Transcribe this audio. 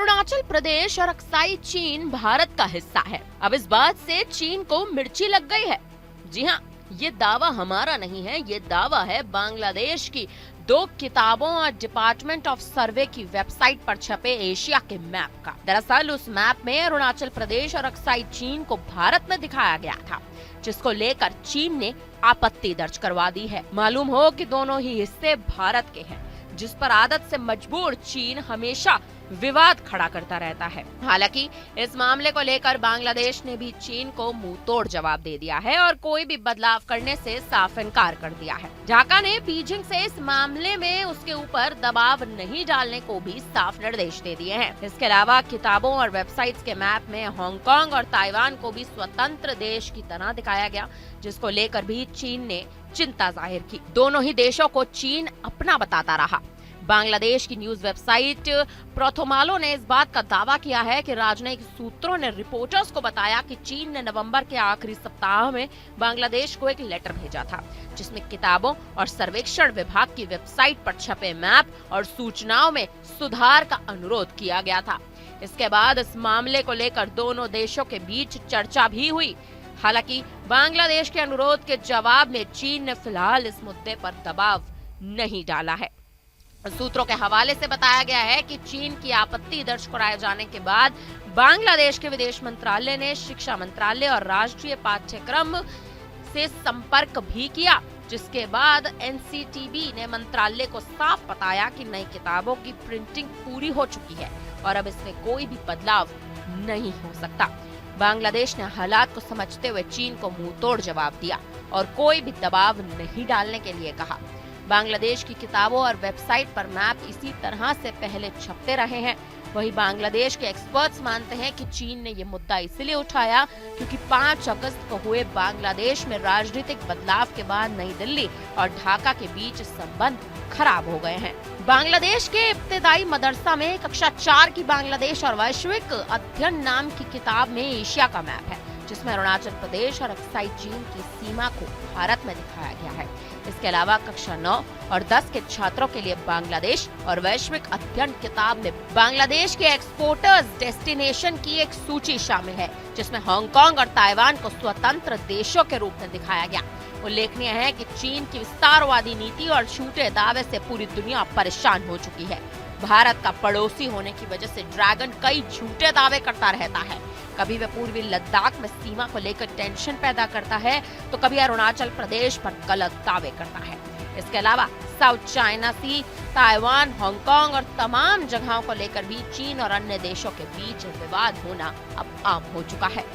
अरुणाचल प्रदेश और अक्साई चीन भारत का हिस्सा है। अब इस बात से चीन को मिर्ची लग गई है। जी हाँ, ये दावा हमारा नहीं है, ये दावा है बांग्लादेश की 2 किताबों और डिपार्टमेंट ऑफ सर्वे की वेबसाइट पर छपे एशिया के मैप का। दरअसल उस मैप में अरुणाचल प्रदेश और अक्साई चीन को भारत में दिखाया गया था, जिसको लेकर चीन ने आपत्ति दर्ज करवा दी है। मालूम हो कि दोनों ही हिस्से भारत के हैं, जिस पर आदत से मजबूर चीन हमेशा विवाद खड़ा करता रहता है। हालांकि इस मामले को लेकर बांग्लादेश ने भी चीन को मुंह तोड़ जवाब दे दिया है और कोई भी बदलाव करने से साफ इनकार कर दिया है। ढाका ने बीजिंग से इस मामले में उसके ऊपर दबाव नहीं डालने को भी साफ निर्देश दे दिए हैं। इसके अलावा किताबों और वेबसाइट्स के मैप में हांगकांग और ताइवान को भी स्वतंत्र देश की तरह दिखाया गया, जिसको लेकर भी चीन ने चिंता जाहिर की। दोनों ही देशों को चीन अपना बताता रहा। बांग्लादेश की न्यूज वेबसाइट प्रोथोमालो ने इस बात का दावा किया है कि राजनयिक सूत्रों ने रिपोर्टर्स को बताया कि चीन ने नवंबर के आखिरी सप्ताह में बांग्लादेश को एक लेटर भेजा था, जिसमें किताबों और सर्वेक्षण विभाग की वेबसाइट पर छपे मैप और सूचनाओं में सुधार का अनुरोध किया गया था। इसके बाद इस मामले को लेकर दोनों देशों के बीच चर्चा भी हुई। हालांकि बांग्लादेश के अनुरोध के जवाब में चीन ने फिलहाल इस मुद्दे पर दबाव नहीं डाला है। सूत्रों के हवाले से बताया गया है कि चीन की आपत्ति दर्ज कराए जाने के बाद बांग्लादेश के विदेश मंत्रालय ने शिक्षा मंत्रालय और राष्ट्रीय पाठ्यक्रम से संपर्क भी किया, जिसके बाद एनसीटीबी ने मंत्रालय को साफ बताया कि नई किताबों की प्रिंटिंग पूरी हो चुकी है और अब इसमें कोई भी बदलाव नहीं हो सकता। बांग्लादेश ने हालात को समझते हुए चीन को मुंहतोड़ जवाब दिया और कोई भी दबाव नहीं डालने के लिए कहा। बांग्लादेश की किताबों और वेबसाइट पर मैप इसी तरह से पहले छपते रहे हैं। वहीं बांग्लादेश के एक्सपर्ट्स मानते हैं कि चीन ने ये मुद्दा इसलिए उठाया क्योंकि 5 अगस्त को हुए बांग्लादेश में राजनीतिक बदलाव के बाद नई दिल्ली और ढाका के बीच संबंध खराब हो गए हैं। बांग्लादेश के इब्तदाई मदरसा में कक्षा 4 की बांग्लादेश और वैश्विक अध्ययन नाम की किताब में एशिया का मैप है, जिसमें अरुणाचल प्रदेश और अक्साई चीन की सीमा को भारत में दिखाया गया है। इसके अलावा कक्षा 9 और 10 के छात्रों के लिए बांग्लादेश और वैश्विक अध्ययन किताब में बांग्लादेश के एक्सपोर्टर्स डेस्टिनेशन की एक सूची शामिल है, जिसमें हांगकांग और ताइवान को स्वतंत्र देशों के रूप में दिखाया गया। उल्लेखनीय है कि चीन की विस्तारवादी नीति और झूठे दावे से पूरी दुनिया परेशान हो चुकी है। भारत का पड़ोसी होने की वजह से ड्रैगन कई झूठे दावे करता रहता है। कभी वह पूर्वी लद्दाख में सीमा को लेकर टेंशन पैदा करता है, तो कभी अरुणाचल प्रदेश पर गलत दावे करता है। इसके अलावा साउथ चाइना सी, ताइवान, हांगकांग और तमाम जगहों को लेकर भी चीन और अन्य देशों के बीच विवाद होना अब आम हो चुका है।